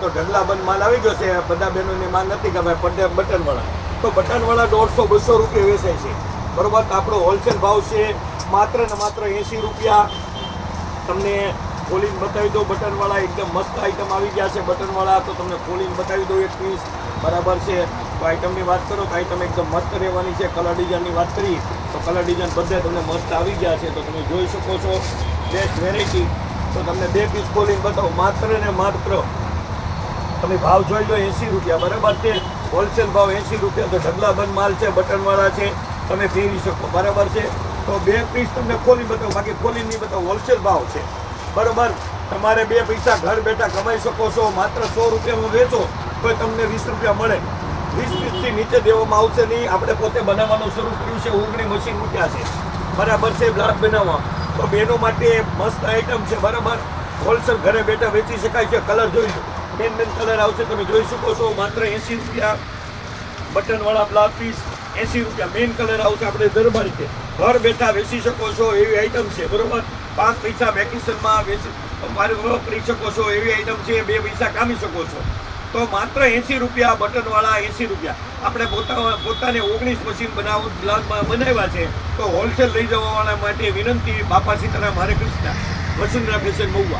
તો ઢગલાબંધ માલ આવી ગયો છે. બધા બહેનોની માંગ હતી કે ભાઈ બટનવાળા, તો બટનવાળા 150-200 રૂપિયા વેચાય છે. બરોબર, તો આપણો હોલસેલ ભાવ છે માત્ર ને માત્ર 80 રૂપિયા. તમને ખોલીને બતાવી દો બટનવાળા, એકદમ મસ્ત આઈટમ આવી ગયા છે બટનવાળા. તો તમને ખોલીને બતાવી દો એક પીસ. બરાબર છે. તો આઈટમની વાત કરો તો આઈટમ એકદમ મસ્ત રહેવાની છે. કલર ડિઝાઇનની વાત કરી તો કલર ડિઝાઇન બધે તમને મસ્ત આવી ગયા છે. તો તમે જોઈ શકો છો બેસ્ટ વેરાયટી. તો તમને 2 પીસ ખોલીને બતાવો, માત્ર ને માત્ર તમે ભાવ જોઈ લો 80 રૂપિયા. બરાબર છે, હોલસેલ ભાવ 80 રૂપિયા. તો ઢગલાબંધ માલ છે, બટનવાળા છે, તમે ફેરવી શકો. બરાબર છે. તો 2 પીસ તમને ખોલી બતાવો, બાકી ખોલીને નહીં બતાવો. હોલસેલ ભાવ છે. બરાબર, તમારે 2 પૈસા ઘર બેઠા કમાઈ શકો છો. માત્ર 100 રૂપિયામાં વેચો તો તમને 20 રૂપિયા મળે. 20 પીસથી નીચે દેવામાં આવશે નહીં. આપણે પોતે બનાવવાનું શરૂ કર્યું છે. ઉગણી મશીન મૂક્યા છે. બરાબર છે, બ્લાડ બનાવવા. તો બહેનો માટે મસ્ત આઈટમ છે. બરાબર, હોલસેલ ઘરે બેઠા વેચી શકાય છે. કલર જોઈ લો, મેન કલર આવશે, તમે જોઈ શકો છો. માત્ર 80 રૂપિયા. બટનવાળા બ્લાઉઝ પીસ 80 રૂપિયા. મેન કલર આવશે. આપણે દરબાર છે, ઘર બેઠા વેચી શકો છો એવી આઈટમ છે. બરોબર, 5 પૈસા વેકેશનમાં કરી શકો છો એવી આઈટમ છે. 2 પૈસા કામી શકો છો. તો માત્ર 80 રૂપિયા. બટનવાળા 80 રૂપિયા. આપણે પોતાને 19 મશીન બનાવ્યા છે. તો હોલસેલ લઈ જવાવાળા માટે વિનંતી, બાપા સીતારામ, હરે કૃષ્ણ, વસુંધરા ફેશન મહુવા.